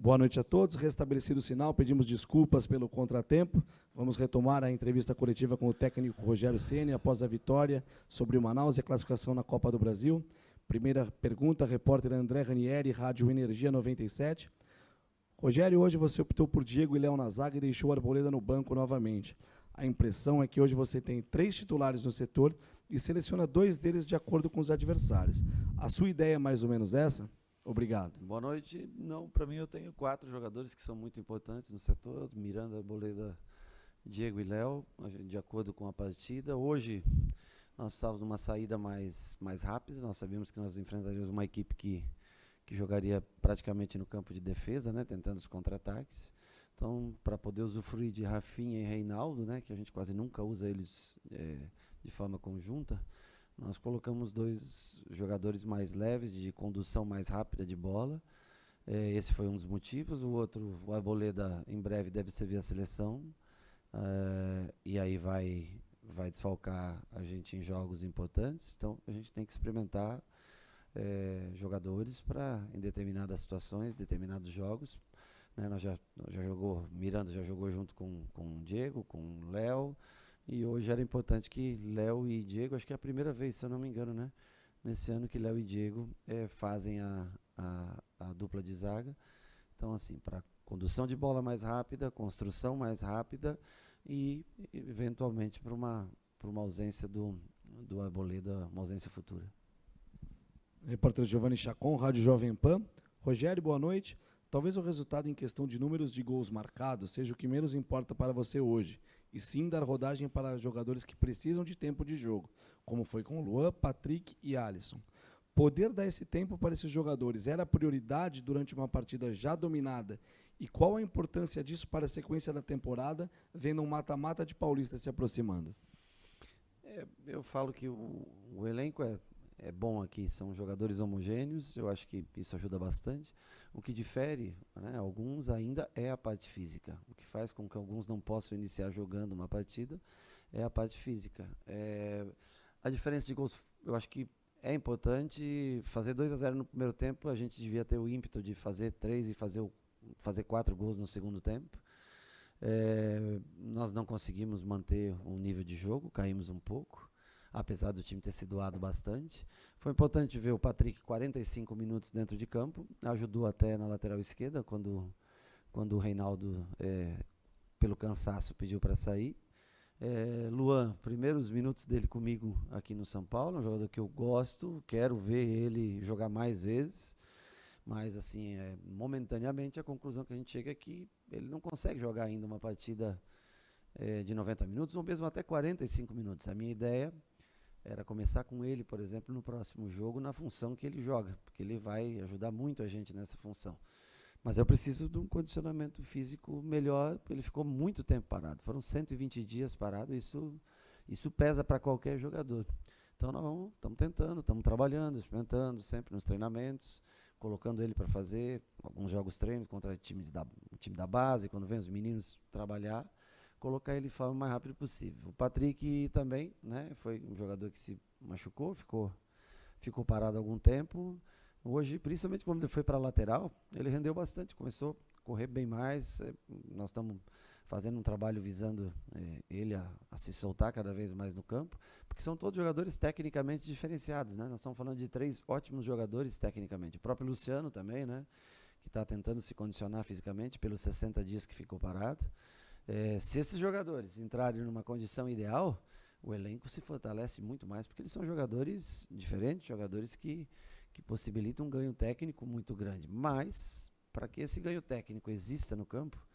Boa noite a todos. Restabelecido o sinal, pedimos desculpas pelo contratempo. Vamos retomar a entrevista coletiva com o técnico Rogério Ceni após a vitória sobre o Manaus e a classificação na Copa do Brasil. Primeira pergunta, repórter André Ranieri, Rádio Energia 97. Rogério, hoje você optou por Diego e Léo na zaga e deixou Arboleda no banco novamente. A impressão é que hoje você tem 3 titulares no setor e seleciona 2 deles de acordo com os adversários. A sua ideia é mais ou menos essa? Obrigado. Boa noite. Não, para mim eu tenho 4 jogadores que são muito importantes no setor: Miranda, Arboleda, Diego e Léo, de acordo com a partida. Hoje nós precisávamos de uma saída mais rápida. Nós sabíamos que nós enfrentaríamos uma equipe que jogaria praticamente no campo de defesa, né, tentando os contra-ataques. Então, para poder usufruir de Rafinha e Reinaldo, né, que a gente quase nunca usa eles de forma conjunta, nós colocamos 2 jogadores mais leves, de condução mais rápida de bola. Esse foi um dos motivos. O outro, o Arboleda, em breve deve servir a seleção. E aí vai desfalcar a gente em jogos importantes. Então, a gente tem que experimentar jogadores para, em determinadas situações, determinados jogos. Né, nós já jogou, Miranda já jogou junto com o Diego, com o Léo. E hoje era importante que Léo e Diego, acho que é a primeira vez, se eu não me engano, né? Nesse ano que Léo e Diego fazem a dupla de zaga. Então, assim, para condução de bola mais rápida, construção mais rápida e, eventualmente, para uma ausência do Arboleda, uma ausência futura. Repórter Giovanni Chacon, Rádio Jovem Pan. Rogério, boa noite. Talvez o resultado em questão de números de gols marcados seja o que menos importa para você hoje, e sim dar rodagem para jogadores que precisam de tempo de jogo, como foi com Luan, Patrick e Alisson. Poder dar esse tempo para esses jogadores era a prioridade durante uma partida já dominada? E qual a importância disso para a sequência da temporada, vendo um mata-mata de Paulista se aproximando? Eu falo que o elenco é bom aqui, são jogadores homogêneos, eu acho que isso ajuda bastante. O que difere, né, alguns ainda é a parte física. O que faz com que alguns não possam iniciar jogando uma partida é a parte física. A diferença de gols, eu acho que é importante. Fazer 2-0 no primeiro tempo, a gente devia ter o ímpeto de fazer 3 e fazer 4 gols no segundo tempo. Nós não conseguimos manter o nível de jogo, caímos um pouco, apesar do time ter se doado bastante. Foi importante ver o Patrick 45 minutos dentro de campo, ajudou até na lateral esquerda, quando o Reinaldo, pelo cansaço, pediu para sair. Luan, primeiros minutos dele comigo aqui no São Paulo, um jogador que eu gosto, quero ver ele jogar mais vezes, mas assim, momentaneamente a conclusão que a gente chega é que ele não consegue jogar ainda uma partida de 90 minutos, ou mesmo até 45 minutos. A minha ideia era começar com ele, por exemplo, no próximo jogo, na função que ele joga, porque ele vai ajudar muito a gente nessa função. Mas eu preciso de um condicionamento físico melhor, porque ele ficou muito tempo parado. Foram 120 dias parado, isso pesa para qualquer jogador. Então nós estamos tentando, estamos trabalhando, experimentando sempre nos treinamentos, colocando ele para fazer alguns jogos treinos contra o time da base, quando vem os meninos trabalhar, colocar ele de forma mais rápida possível. O Patrick também, né, foi um jogador que se machucou, ficou parado há algum tempo. Hoje, principalmente quando ele foi para a lateral, ele rendeu bastante, começou a correr bem mais. Nós estamos fazendo um trabalho visando ele a se soltar cada vez mais no campo, porque são todos jogadores tecnicamente diferenciados, né? Nós estamos falando de 3 ótimos jogadores tecnicamente. O próprio Luciano também, né, que está tentando se condicionar fisicamente pelos 60 dias que ficou parado. Se esses jogadores entrarem numa condição ideal, o elenco se fortalece muito mais, porque eles são jogadores diferentes, jogadores que possibilitam um ganho técnico muito grande. Mas, para que esse ganho técnico exista no campo,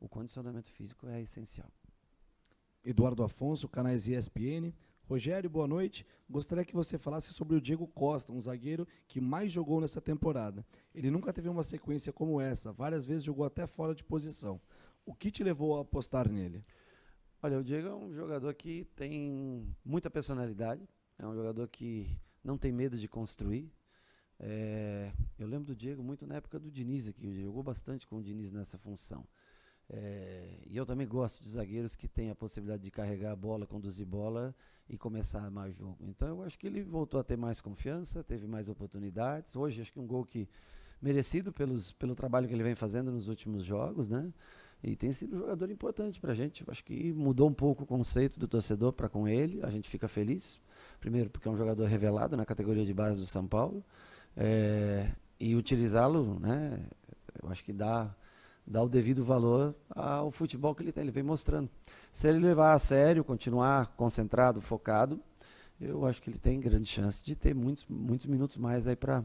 o condicionamento físico é essencial. Eduardo Afonso, canais ESPN. Rogério, boa noite. Gostaria que você falasse sobre o Diego Costa, um zagueiro que mais jogou nessa temporada. Ele nunca teve uma sequência como essa, várias vezes jogou até fora de posição. O que te levou a apostar nele? Olha, o Diego é um jogador que tem muita personalidade, é um jogador que não tem medo de construir. Eu lembro do Diego muito na época do Diniz aqui, ele jogou bastante com o Diniz nessa função. E eu também gosto de zagueiros que têm a possibilidade de carregar a bola, conduzir bola e começar a armar jogo. Então eu acho que ele voltou a ter mais confiança, teve mais oportunidades. Hoje acho que um gol que merecido pelo trabalho que ele vem fazendo nos últimos jogos, né? E tem sido um jogador importante para a gente. Acho que mudou um pouco o conceito do torcedor para com ele. A gente fica feliz. Primeiro, porque é um jogador revelado na categoria de base do São Paulo. E utilizá-lo, né? Eu acho que dá o devido valor ao futebol que ele tem. Ele vem mostrando. Se ele levar a sério, continuar concentrado, focado, eu acho que ele tem grande chance de ter muitos minutos mais aí para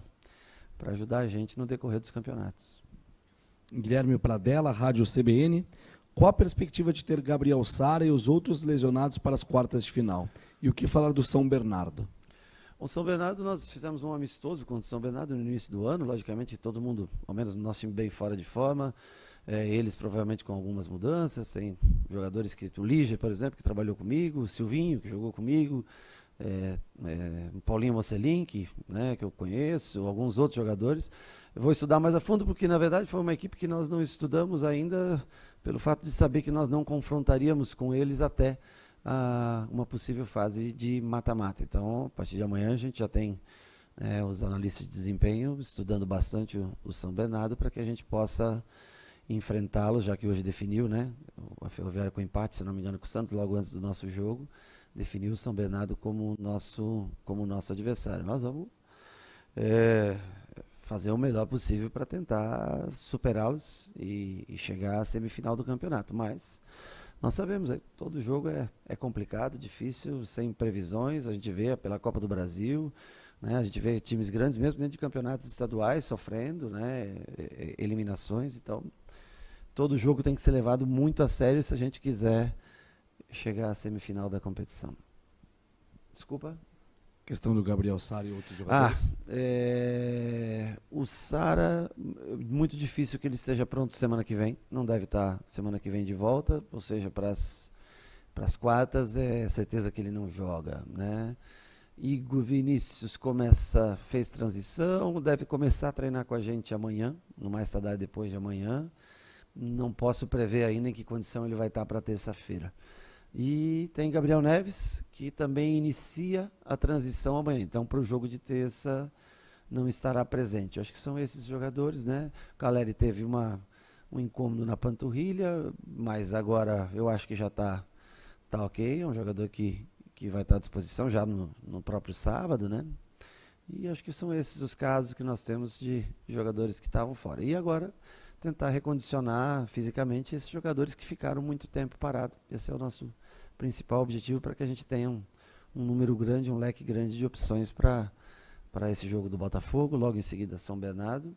ajudar a gente no decorrer dos campeonatos. Guilherme Pradella, Rádio CBN. Qual a perspectiva de ter Gabriel Sara e os outros lesionados para as quartas de final? E o que falar do São Bernardo? O São Bernardo, nós fizemos um amistoso contra o São Bernardo no início do ano. Logicamente, todo mundo, ao menos no nosso time, bem fora de forma. Eles provavelmente com algumas mudanças. Tem jogadores que... O Lígia, por exemplo, que trabalhou comigo. O Silvinho, que jogou comigo. O Paulinho Mocelin, né, que eu conheço. Alguns outros jogadores. Eu vou estudar mais a fundo, porque na verdade foi uma equipe que nós não estudamos ainda, pelo fato de saber que nós não confrontaríamos com eles até uma possível fase de mata-mata. Então, a partir de amanhã a gente já tem os analistas de desempenho estudando bastante o São Bernardo para que a gente possa enfrentá-lo, já que hoje definiu, né, a Ferroviária com empate, se não me engano, com o Santos, logo antes do nosso jogo, definiu o São Bernardo como nosso adversário. Nós vamos fazer o melhor possível para tentar superá-los e chegar à semifinal do campeonato. Mas nós sabemos, todo jogo é complicado, difícil, sem previsões. A gente vê pela Copa do Brasil, né, a gente vê times grandes, mesmo dentro de campeonatos estaduais, sofrendo, né, eliminações. Então, todo jogo tem que ser levado muito a sério se a gente quiser chegar à semifinal da competição. Desculpa? Questão do Gabriel Sara e outros jogadores. O Sara, muito difícil que ele esteja pronto semana que vem. Não deve estar semana que vem de volta, ou seja, para as quartas é certeza que ele não joga, né? Igor Vinícius fez transição, deve começar a treinar com a gente amanhã, no mais tardar depois de amanhã. Não posso prever ainda em que condição ele vai estar para terça-feira. E tem Gabriel Neves, que também inicia a transição amanhã. Então, para o jogo de terça, não estará presente. Eu acho que são esses jogadores, né? O Caleri teve um incômodo na panturrilha, mas agora eu acho que já está ok. É um jogador que vai estar à disposição já no próprio sábado, né? E acho que são esses os casos que nós temos de jogadores que estavam fora. E agora, tentar recondicionar fisicamente esses jogadores que ficaram muito tempo parados. Esse é o nosso principal objetivo, para que a gente tenha um número grande, um leque grande de opções para esse jogo do Botafogo, logo em seguida São Bernardo,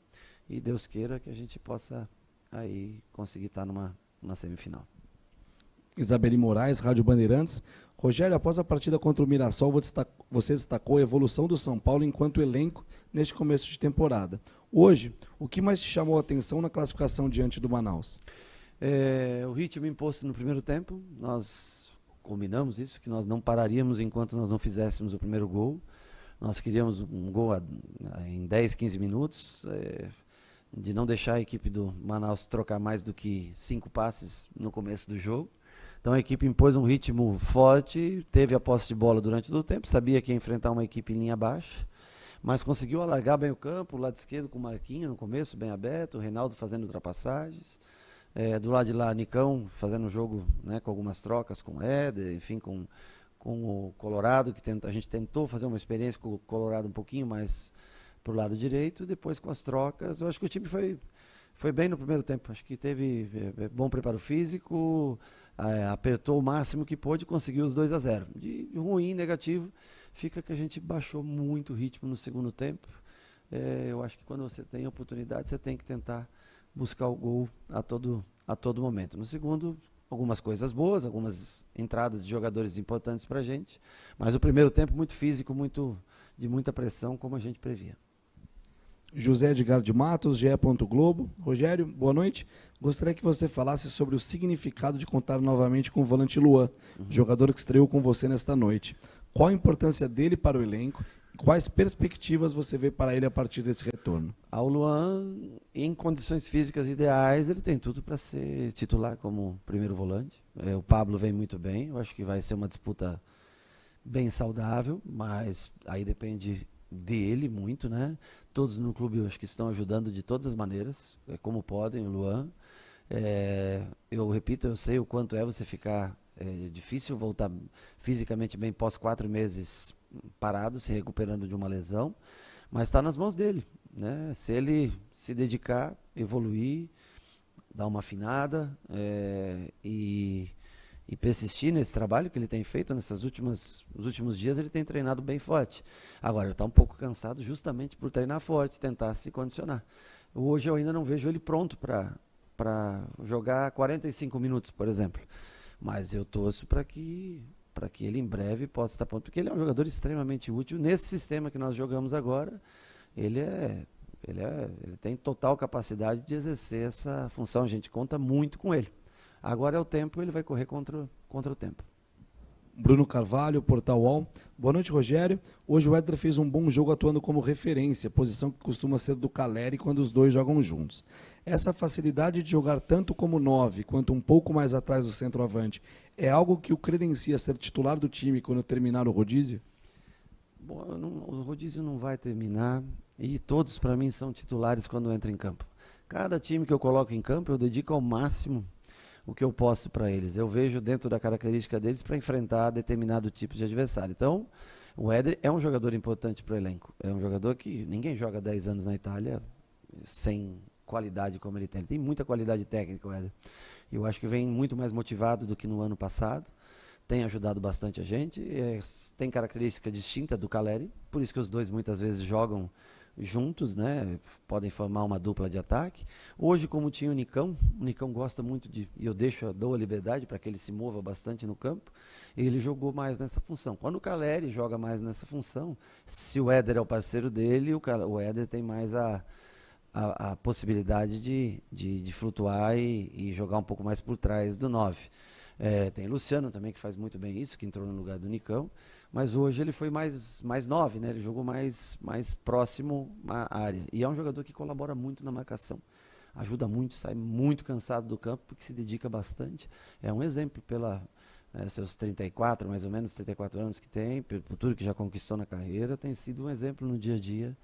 e Deus queira que a gente possa aí conseguir estar numa semifinal. Isabeli Moraes, Rádio Bandeirantes. Rogério, após a partida contra o Mirassol, você destacou a evolução do São Paulo enquanto elenco neste começo de temporada. Hoje, o que mais te chamou a atenção na classificação diante do Manaus? O ritmo imposto no primeiro tempo. Nós combinamos isso, que nós não pararíamos enquanto nós não fizéssemos o primeiro gol. Nós queríamos um gol em 10, 15 minutos, de não deixar a equipe do Manaus trocar mais do que 5 passes no começo do jogo. Então a equipe impôs um ritmo forte, teve a posse de bola durante todo o tempo, sabia que ia enfrentar uma equipe em linha baixa, mas conseguiu alargar bem o campo, o lado esquerdo com o Marquinhos no começo, bem aberto, o Reinaldo fazendo ultrapassagens. Do lado de lá, Nicão fazendo um jogo, né, com algumas trocas com o Éder, enfim, com o Colorado, que a gente tentou fazer uma experiência com o Colorado um pouquinho mais para o lado direito, e depois com as trocas. Eu acho que o time foi bem no primeiro tempo, acho que teve bom preparo físico, apertou o máximo que pôde e conseguiu os 2-0. De ruim, negativo, fica que a gente baixou muito o ritmo no segundo tempo. Eu acho que quando você tem oportunidade, você tem que tentar buscar o gol a todo momento. No segundo, algumas coisas boas, algumas entradas de jogadores importantes para a gente, mas o primeiro tempo muito físico, de muita pressão, como a gente previa. José Edgar de Matos, GE. Globo. Rogério, boa noite. Gostaria que você falasse sobre o significado de contar novamente com o volante Luan, jogador que estreou com você nesta noite. Qual a importância dele para o elenco? Quais perspectivas você vê para ele a partir desse retorno? O Luan, em condições físicas ideais, ele tem tudo para ser titular como primeiro volante. O Pablo vem muito bem, eu acho que vai ser uma disputa bem saudável, mas aí depende dele muito, né? Todos no clube eu acho que estão ajudando de todas as maneiras, como podem, o Luan. Eu repito, eu sei o quanto é você ficar difícil voltar fisicamente bem pós 4 meses parado, se recuperando de uma lesão, mas está nas mãos dele, né? Se ele se dedicar, evoluir, dar uma afinada e persistir nesse trabalho que ele tem feito nos últimos dias, ele tem treinado bem forte. Agora, está um pouco cansado justamente por treinar forte, tentar se condicionar. Hoje eu ainda não vejo ele pronto para jogar 45 minutos, por exemplo. Mas eu torço para que ele em breve possa estar pronto, porque ele é um jogador extremamente útil. Nesse sistema que nós jogamos agora, ele tem total capacidade de exercer essa função. A gente conta muito com ele. Agora é o tempo, ele vai correr contra o tempo. Bruno Carvalho, Portal UOL. Boa noite, Rogério. Hoje o Éder fez um bom jogo atuando como referência, posição que costuma ser do Caleri quando os dois jogam juntos. Essa facilidade de jogar tanto como 9, quanto um pouco mais atrás do centroavante, é algo que o credencia ser titular do time quando terminar o rodízio? Bom, o rodízio não vai terminar e todos, para mim, são titulares quando entram em campo. Cada time que eu coloco em campo, eu dedico ao máximo o que eu posso para eles. Eu vejo dentro da característica deles para enfrentar determinado tipo de adversário. Então, o Éder é um jogador importante para o elenco. É um jogador que ninguém joga 10 anos na Itália sem qualidade como ele tem. Ele tem muita qualidade técnica, o Éder. Eu acho que vem muito mais motivado do que no ano passado. Tem ajudado bastante a gente. Tem característica distinta do Caleri. Por isso que os dois muitas vezes jogam juntos, né? Podem formar uma dupla de ataque. Hoje, como tinha o Nicão gosta muito e eu dou a liberdade para que ele se mova bastante no campo, ele jogou mais nessa função. Quando o Caleri joga mais nessa função, se o Éder é o parceiro dele, o Éder tem mais a possibilidade de flutuar e jogar um pouco mais por trás do 9. Tem Luciano também, que faz muito bem isso, que entrou no lugar do Nicão. Mas hoje ele foi mais 9, né? Ele jogou mais próximo à área. E é um jogador que colabora muito na marcação. Ajuda muito, sai muito cansado do campo, porque se dedica bastante. É um exemplo seus 34, mais ou menos, 34 anos que tem, por tudo que já conquistou na carreira, tem sido um exemplo no dia a dia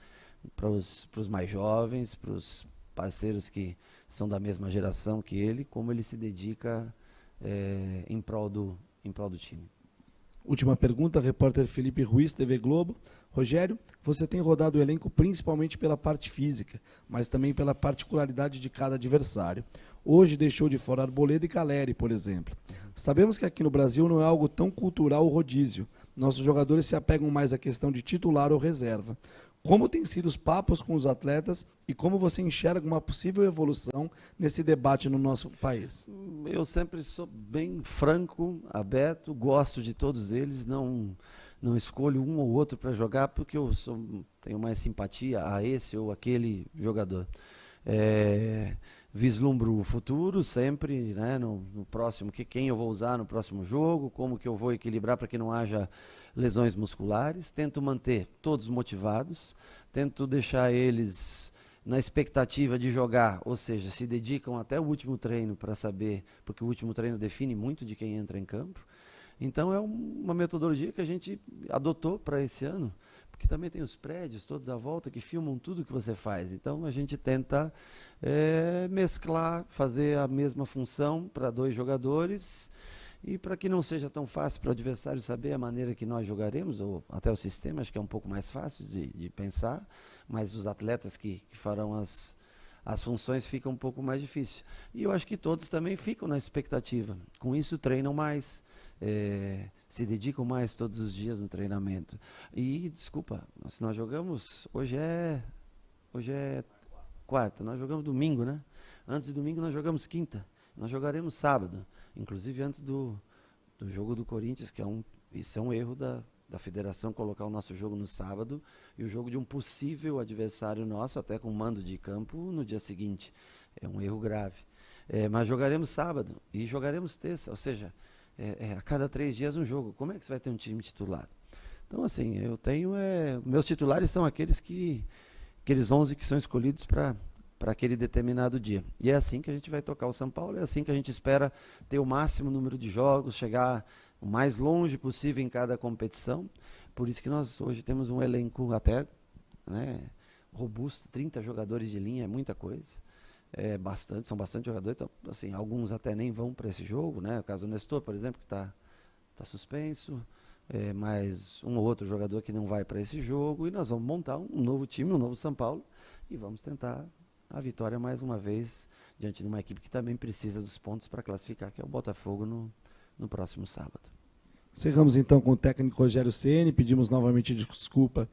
para os mais jovens, para os parceiros que são da mesma geração que ele, como ele se dedica em prol do time. Última pergunta, repórter Felipe Ruiz, TV Globo. Rogério, você tem rodado o elenco principalmente pela parte física, mas também pela particularidade de cada adversário. Hoje deixou de fora Arboleda e Caleri, por exemplo. Sabemos que aqui no Brasil não é algo tão cultural o rodízio. Nossos jogadores se apegam mais à questão de titular ou reserva. Como têm sido os papos com os atletas e como você enxerga uma possível evolução nesse debate no nosso país? Eu sempre sou bem franco, aberto, gosto de todos eles, não escolho um ou outro para jogar porque eu tenho mais simpatia a esse ou aquele jogador. Vislumbro o futuro sempre, né, no próximo, quem eu vou usar no próximo jogo, como que eu vou equilibrar para que não haja lesões musculares, tento manter todos motivados, tento deixar eles na expectativa de jogar, ou seja, se dedicam até o último treino para saber, porque o último treino define muito de quem entra em campo. Então é uma metodologia que a gente adotou para esse ano, porque também tem os prédios todos à volta que filmam tudo que você faz. Então a gente tenta mesclar, fazer a mesma função para 2 jogadores, e para que não seja tão fácil para o adversário saber a maneira que nós jogaremos, ou até o sistema, acho que é um pouco mais fácil de pensar, mas os atletas que farão as funções ficam um pouco mais difícil. E eu acho que todos também ficam na expectativa. Com isso treinam mais, se dedicam mais todos os dias no treinamento. E, desculpa, se nós jogamos, hoje é quarta, nós jogamos domingo, né? Antes de domingo nós jogamos quinta, nós jogaremos sábado. Inclusive antes do jogo do Corinthians, isso é um erro da federação colocar o nosso jogo no sábado e o jogo de um possível adversário nosso, até com mando de campo, no dia seguinte. É um erro grave. Mas jogaremos sábado e jogaremos terça, ou seja, a cada 3 dias um jogo. Como é que você vai ter um time titular? Então, assim, eu tenho... meus titulares são aqueles 11 que são escolhidos para aquele determinado dia. E é assim que a gente vai tocar o São Paulo, é assim que a gente espera ter o máximo número de jogos, chegar o mais longe possível em cada competição, Por isso que nós hoje temos um elenco até, né, robusto, 30 jogadores de linha, é muita coisa. São bastante jogadores, então, assim, alguns até nem vão para esse jogo, né? O caso do Nestor, por exemplo, que está suspenso, mais um ou outro jogador que não vai para esse jogo, e nós vamos montar um novo time, um novo São Paulo, e vamos tentar a vitória mais uma vez, diante de uma equipe que também precisa dos pontos para classificar, que é o Botafogo no próximo sábado. Encerramos então com o técnico Rogério Ceni, pedimos novamente desculpa